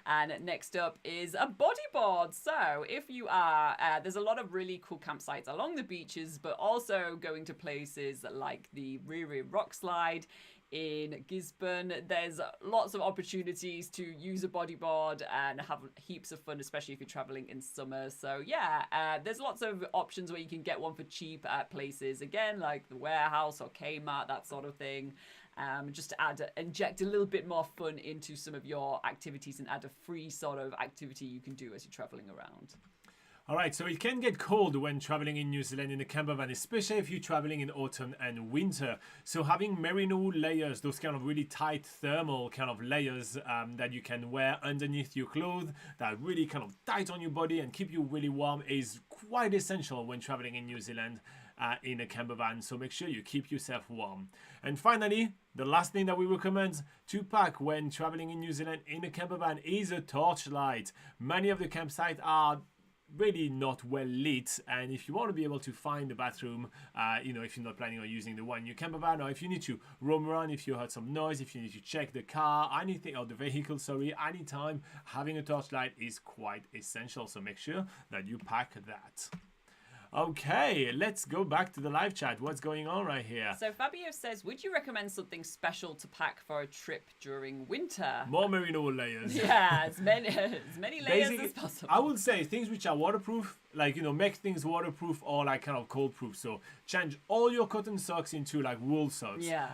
And next up is a bodyboard. So if you are, there's a lot of really cool campsites along the beaches, but also going to places like the Riri Rock Slide in Gisborne. There's lots of opportunities to use a bodyboard and have heaps of fun, especially if you're traveling in summer. So yeah, there's lots of options where you can get one for cheap at places, again, like the Warehouse or Kmart, that sort of thing. Just to inject a little bit more fun into some of your activities and add a free sort of activity you can do as you're traveling around. All right, so it can get cold when traveling in New Zealand in a campervan, especially if you're traveling in autumn and winter. So having merino layers, those kind of really tight thermal kind of layers that you can wear underneath your clothes that are really kind of tight on your body and keep you really warm is quite essential when traveling in New Zealand in a campervan. So make sure you keep yourself warm. And finally, the last thing that we recommend to pack when traveling in New Zealand in a campervan is a torchlight. Many of the campsites are really not well lit, and if you want to be able to find the bathroom, if you're not planning on using the one in your campervan, or if you need to roam around, if you heard some noise, if you need to check the car, anything, or the vehicle, anytime, having a torchlight is quite essential. So make sure that you pack that. Okay, let's go back to the live chat. What's going on right here? So Fabio says, would you recommend something special to pack for a trip during winter? More merino layers. Yeah, as many layers as possible. I would say things which are waterproof, like, make things waterproof or like kind of cold proof. So change all your cotton socks into like wool socks. Yeah.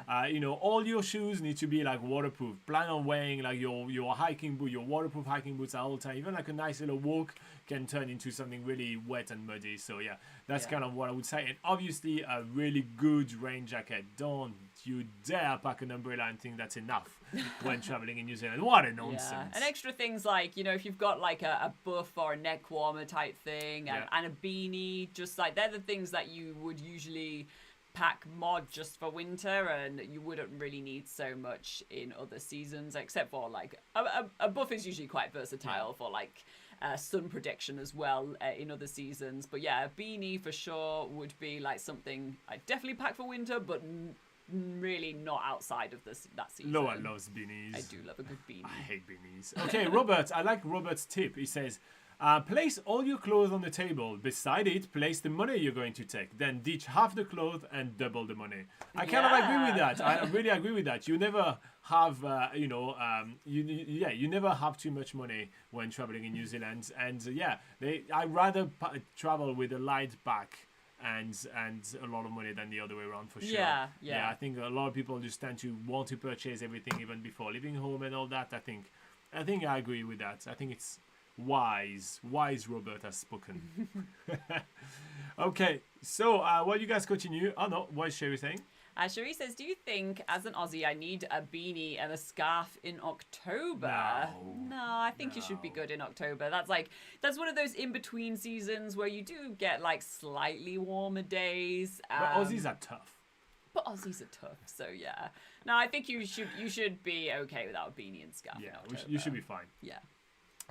All your shoes need to be like waterproof. Plan on wearing like your hiking boot, your waterproof hiking boots at all time. Even like a nice little walk can turn into something really wet and muddy. So yeah, that's kind of what I would say. And obviously a really good rain jacket. Don't you dare pack an umbrella and think that's enough when traveling in New Zealand. What a nonsense. Yeah. And extra things like, if you've got like a buff or a neck warmer type thing and a beanie, just like they're the things that you would usually pack more just for winter, and you wouldn't really need so much in other seasons, except for like a buff is usually quite versatile for like sun protection as well in other seasons. But yeah, a beanie for sure would be like something I'd definitely pack for winter, but really not outside of that season. Loa loves beanies. I do love a good beanie. I hate beanies. Okay, Robert, I like Robert's tip. He says, place all your clothes on the table. Beside it, place the money you're going to take. Then ditch half the clothes and double the money. I kind of agree with that. I really agree with that. You never have, you never have too much money when traveling in New Zealand. And I'd rather travel with a light back and a lot of money than the other way around, for sure. Yeah, I think a lot of people just tend to want to purchase everything even before leaving home and all that. I think I agree with that. I think it's wise Robert has spoken. Okay, so while you guys continue, what is Sherry saying? Cherie says, do you think, as an Aussie, I need a beanie and a scarf in October? No, I think you should be good in October. That's one of those in-between seasons where you do get like slightly warmer days. But Aussies are tough. So yeah. No, I think you should be okay without a beanie and scarf in October. You should be fine. Yeah.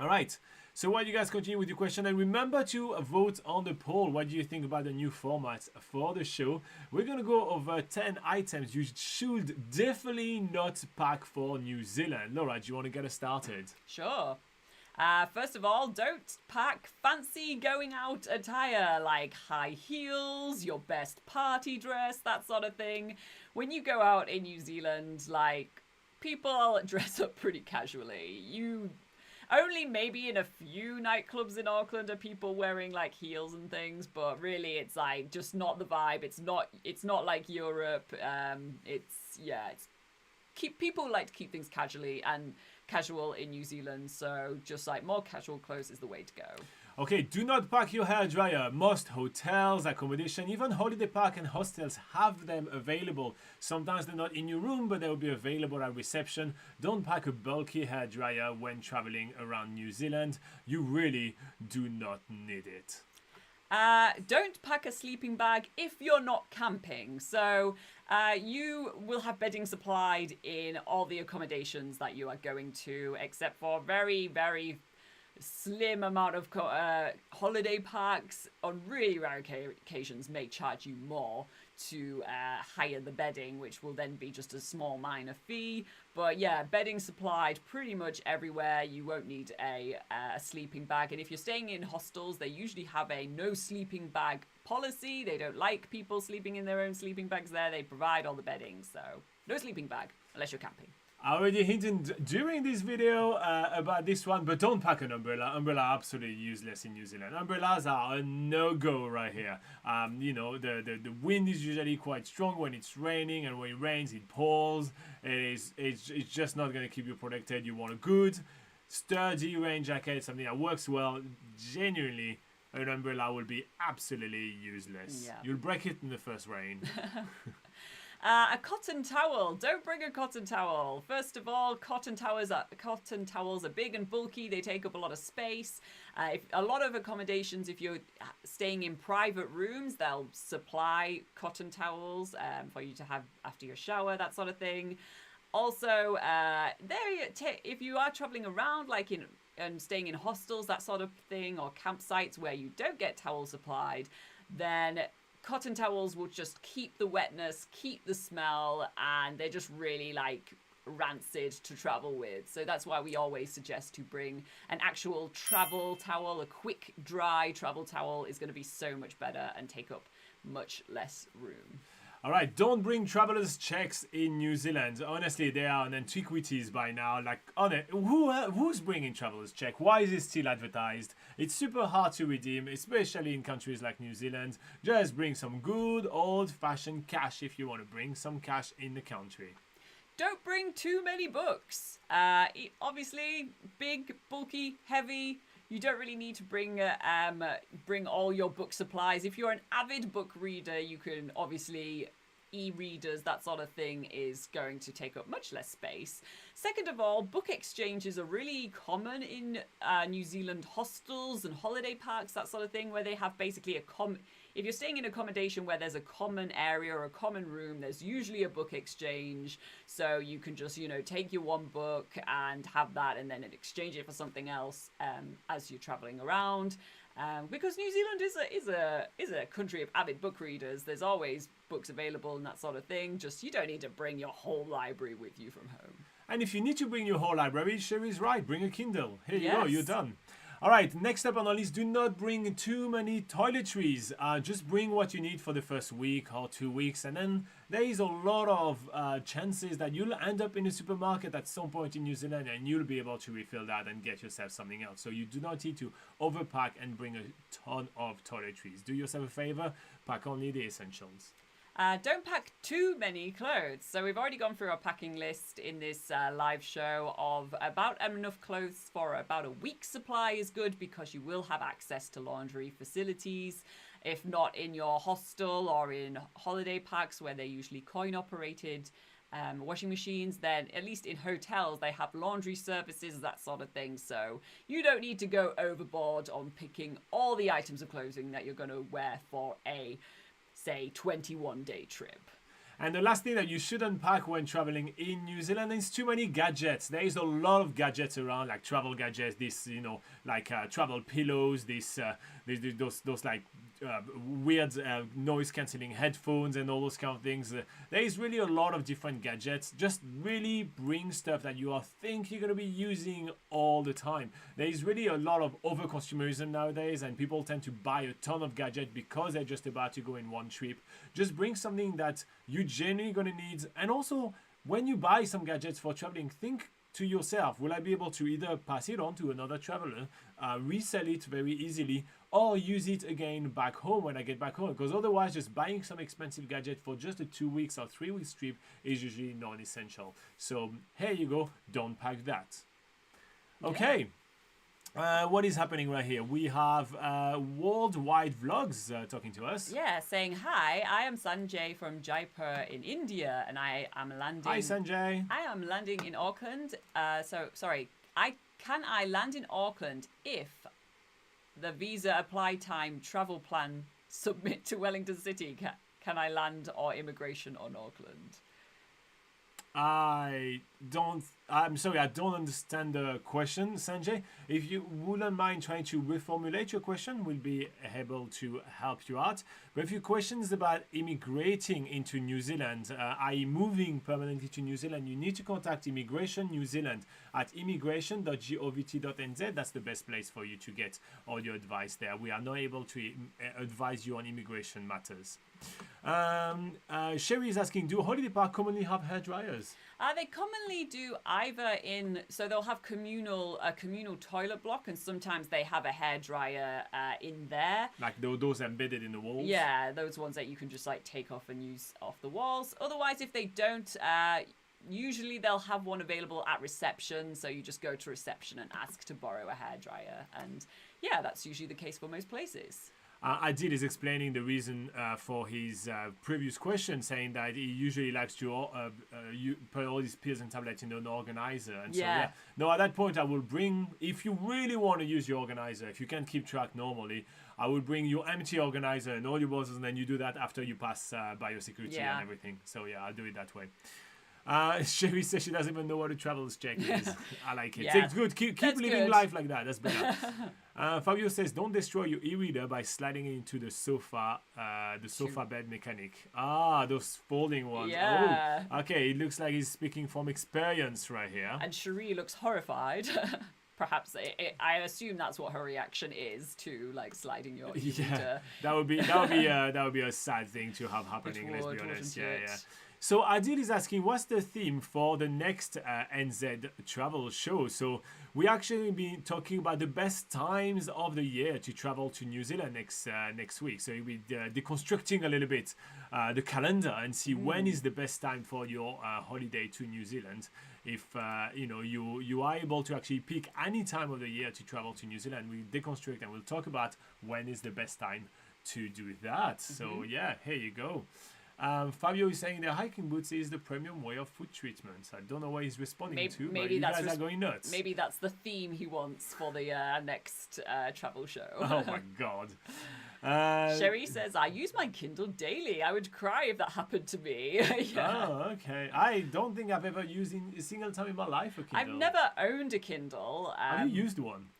All right. So while you guys continue with your question, and remember to vote on the poll. What do you think about the new format for the show? We're going to go over 10 items you should definitely not pack for New Zealand. Laura, do you want to get us started? Sure. First of all, don't pack fancy going out attire like high heels, your best party dress, that sort of thing. When you go out in New Zealand, like, people dress up pretty casually. Only maybe in a few nightclubs in Auckland are people wearing like heels and things, but really it's like just not the vibe. It's not like Europe. People like to keep things casual in New Zealand, so just like more casual clothes is the way to go. Okay, do not pack your hairdryer. Most hotels, accommodation, even holiday park and hostels have them available. Sometimes they're not in your room, but they'll be available at reception. Don't pack a bulky hairdryer when traveling around New Zealand. You really do not need it. Don't pack a sleeping bag if you're not camping. So you will have bedding supplied in all the accommodations that you are going to, except for very, very slim amount of holiday parks on really rare occasions may charge you more to hire the bedding, which will then be just a small minor fee. But yeah, bedding supplied pretty much everywhere. You won't need a sleeping bag. And if you're staying in hostels, they usually have a no sleeping bag policy. They don't like people sleeping in their own sleeping bags there. They provide all the bedding, so no sleeping bag unless you're camping. I already hinted during this video about this one, but don't pack an umbrella. Umbrella are absolutely useless in New Zealand. Umbrellas are a no-go right here. You know, the wind is usually quite strong when it's raining, and when it rains, it pours. It's just not going to keep you protected. You want a good, sturdy rain jacket, something that works well. Genuinely, an umbrella will be absolutely useless. Yeah. You'll break it in the first rain. A cotton towel. Don't bring a cotton towel. First of all, cotton towels are big and bulky. They take up a lot of space. A lot of accommodations, if you're staying in private rooms, they'll supply cotton towels for you to have after your shower, that sort of thing. Also, if you are traveling around, like and staying in hostels, that sort of thing, or campsites where you don't get towels supplied, then cotton towels will just keep the wetness, keep the smell, and they're just really like rancid to travel with. So that's why we always suggest to bring an actual travel towel. A quick, dry travel towel is going to be so much better and take up much less room. All right, don't bring travelers' checks in New Zealand. Honestly, they are an antiquities by now. Like, who's bringing travelers' check? Why is it still advertised? It's super hard to redeem, especially in countries like New Zealand. Just bring some good old-fashioned cash if you want to bring some cash in the country. Don't bring too many books. Obviously, big, bulky, heavy. You don't really need to bring all your book supplies. If you're an avid book reader, you can obviously e-readers, that sort of thing is going to take up much less space. Second of all, book exchanges are really common in New Zealand hostels and holiday parks, that sort of thing, where they have basically if you're staying in accommodation where there's a common area or a common room, there's usually a book exchange. So you can just, take your one book and have that and then exchange it for something else as you're traveling around. Because New Zealand is a country of avid book readers. There's always books available and that sort of thing. Just you don't need to bring your whole library with you from home. And if you need to bring your whole library, Sherry's right. Bring a Kindle. Here you go. Yes. You're done. All right, next up on our list, do not bring too many toiletries. Just bring what you need for the first week or 2 weeks, and then there is a lot of chances that you'll end up in a supermarket at some point in New Zealand and you'll be able to refill that and get yourself something else. So you do not need to overpack and bring a ton of toiletries. Do yourself a favor, pack only the essentials. Don't pack too many clothes. So we've already gone through our packing list in this live show of about enough clothes for about a week's supply is good because you will have access to laundry facilities. If not in your hostel or in holiday parks where they're usually coin operated washing machines, then at least in hotels they have laundry services, that sort of thing. So you don't need to go overboard on picking all the items of clothing that you're going to wear for a say 21-day trip. And the last thing that you shouldn't pack when traveling in New Zealand is too many gadgets. There is a lot of gadgets around, like travel gadgets, travel pillows, those like weird noise cancelling headphones and all those kind of things. There is really a lot of different gadgets. Just really bring stuff that you think you're going to be using all the time. There is really a lot of over-consumerism nowadays, and people tend to buy a ton of gadgets because they're just about to go in one trip. Just bring something that you genuinely going to need. And also, when you buy some gadgets for traveling, think to yourself, will I be able to either pass it on to another traveler, resell it very easily, or use it again back home when I get back home? Because otherwise, just buying some expensive gadget for just a 2 weeks or 3 weeks trip is usually non-essential. So here you go, don't pack that. Okay. Yeah. What is happening right here? We have Worldwide Vlogs talking to us. Yeah, saying, hi, I am Sanjay from Jaipur in India, and I am landing... Hi, Sanjay. I am landing in Auckland. Can I land in Auckland if the visa apply time travel plan submit to Wellington City? Can I land or immigration on Auckland? I'm sorry, I don't understand the question, Sanjay. If you wouldn't mind trying to reformulate your question, we'll be able to help you out. But if your question is about immigrating into New Zealand, i.e. moving permanently to New Zealand, you need to contact Immigration New Zealand at immigration.govt.nz. That's the best place for you to get all your advice there. We are not able to advise you on immigration matters. Sherry is asking, do holiday parks commonly have hair dryers? They commonly do either so they'll have a communal toilet block, and sometimes they have a hairdryer in there. Like those embedded in the walls? Yeah, those ones that you can just like take off and use off the walls. Otherwise, if they don't, usually they'll have one available at reception, so you just go to reception and ask to borrow a hairdryer. And yeah, that's usually the case for most places. Adil is explaining the reason for his previous question, saying that he usually likes to put all his pills and tablets in an organizer. And so, yeah. No, at that point, I will bring, if you really want to use your organizer, if you can keep track normally, I will bring your empty organizer and all your bottles, and then you do that after you pass biosecurity and everything. So, yeah, I'll do it that way. Sherry says she doesn't even know what a travel's check is. I like it. Yeah. It's good. Keep living good. life like that. That's better. Fabio says, don't destroy your e-reader by sliding it into the sofa bed mechanic. Those folding ones. Yeah. Oh, okay, it looks like he's speaking from experience right here. And Cherie looks horrified. Perhaps I assume that's what her reaction is to like sliding your e-reader. That would be a sad thing to have happening. Let's be honest. Yeah. So Adil is asking, what's the theme for the next NZ travel show? So we actually been talking about the best times of the year to travel to New Zealand next week. So we'll be deconstructing a little bit the calendar and see when is the best time for your holiday to New Zealand. If you are able to actually pick any time of the year to travel to New Zealand, we deconstruct and we'll talk about when is the best time to do that. So yeah, here you go. Fabio is saying the hiking boots is the premium way of foot treatments. I don't know what he's responding to, but you guys are going nuts. Maybe that's the theme he wants for the next travel show. Oh my god. Sherry says, I use my Kindle daily. I would cry if that happened to me. Yeah. Oh, okay. I don't think I've ever used in a single time in my life a Kindle. I've never owned a Kindle. Have you used one?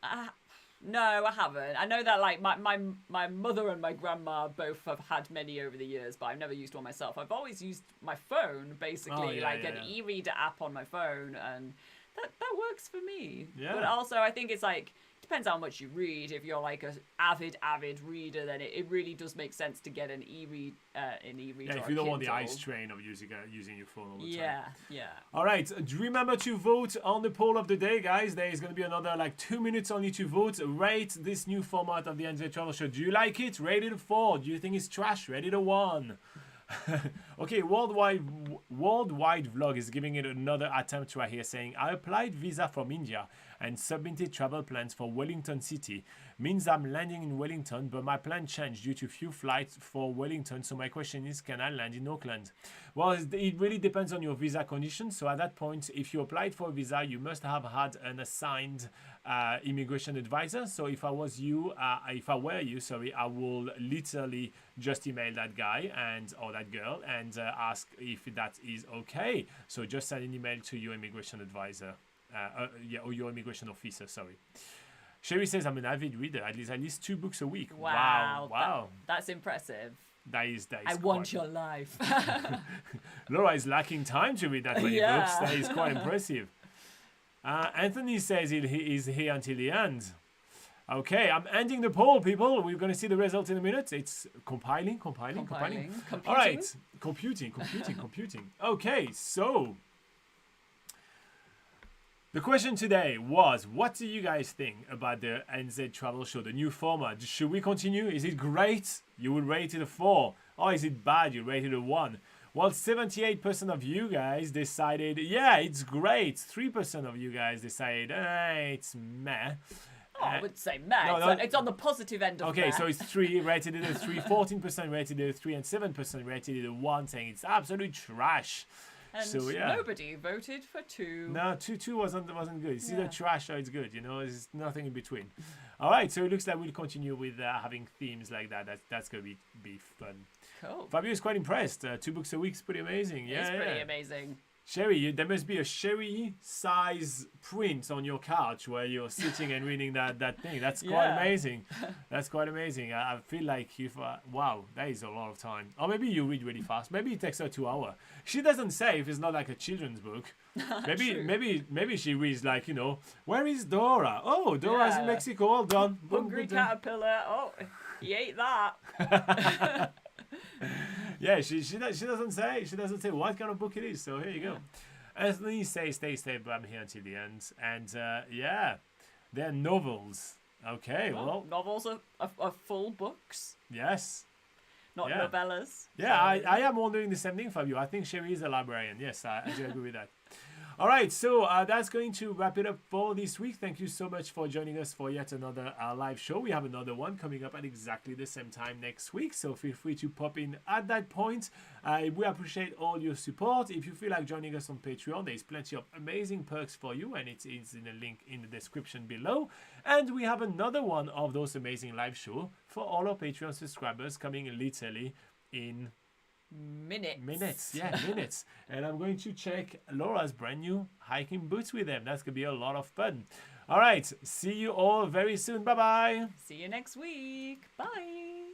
No, I haven't. I know that like my mother and my grandma both have had many over the years, but I've never used one myself. I've always used my phone, basically, an e-reader app on my phone, and that works for me. Yeah. But also, I think it's like, depends how much you read. If you're like an avid reader, then it really does make sense to get an e-reader. Yeah, if you don't want the eye strain of using your phone all the time. Yeah. All right, remember to vote on the poll of the day, guys. There is going to be another 2 minutes only to vote. Rate this new format of the NZ Travel Show. Do you like it? Rate it a 4. Do you think it's trash? Rate it a 1. Okay, worldwide vlog is giving it another attempt right here, saying I applied visa from India and submitted travel plans for Wellington City. Means I'm landing in Wellington, but my plan changed due to few flights for Wellington. So my question is, can I land in Auckland? Well, it really depends on your visa conditions. So at that point, if you applied for a visa, you must have had an assigned immigration advisor. So if I were you, I will literally just email that guy or that girl and ask if that is okay. So just send an email to your immigration advisor, or your immigration officer. Sorry. Sherry says, I'm an avid reader. At least 2 books a week. Wow. That's impressive. That is I want your life. Laura is lacking time to read that many books. That is quite impressive. Anthony says he is here until the end. Okay, I'm ending the poll, people. We're going to see the results in a minute. It's compiling. All right, computing. Okay, so the question today was, what do you guys think about the NZ Travel Show, the new format? Should we continue? Is it great? You would rate it a 4. Or is it bad? You rate it a 1. Well, 78% of you guys decided, yeah, it's great. 3% of you guys decided, it's meh. I would say meh. It's on the positive end of meh. Okay, so it's 3, rated it a 3, 14% rated it a 3, and 7% rated it a 1, saying it's absolute trash. And nobody voted for 2. No, 2 wasn't good. It's either trash or it's good. There's nothing in between. All right, so it looks like we'll continue with having themes like that. That's going to be fun. Cool. Fabio is quite impressed. 2 books a week is pretty amazing. It's pretty amazing. Sherry, there must be a Sherry size print on your couch where you're sitting and reading that thing. That's quite amazing. That's quite amazing. I feel like if wow, that is a lot of time. Or maybe you read really fast. Maybe it takes her 2 hours. She doesn't say if it's not like a children's book. Maybe she reads like, you know, where is Dora? Oh, Dora's in Mexico. All done. Hungry caterpillar. Oh, he ate that. Yeah, she doesn't say. She doesn't say what kind of book it is. So here you go. Anthony says, stay, but I'm here until the end. And yeah, they're novels. Okay, well. Novels are full books. Yes. Not novellas. Yeah, I am wondering the same thing, Fabio. I think Sherry is a librarian. Yes, I do agree with that. All right, so that's going to wrap it up for this week. Thank you so much for joining us for yet another live show. We have another one coming up at exactly the same time next week, so feel free to pop in at that point. We appreciate all your support. If you feel like joining us on Patreon, there's plenty of amazing perks for you, and it's in the link in the description below. And we have another one of those amazing live shows for all our Patreon subscribers coming literally in minutes. And I'm going to check Laura's brand new hiking boots with them. That's gonna be a lot of fun. All right, see you all very soon. Bye bye. See you next week. Bye.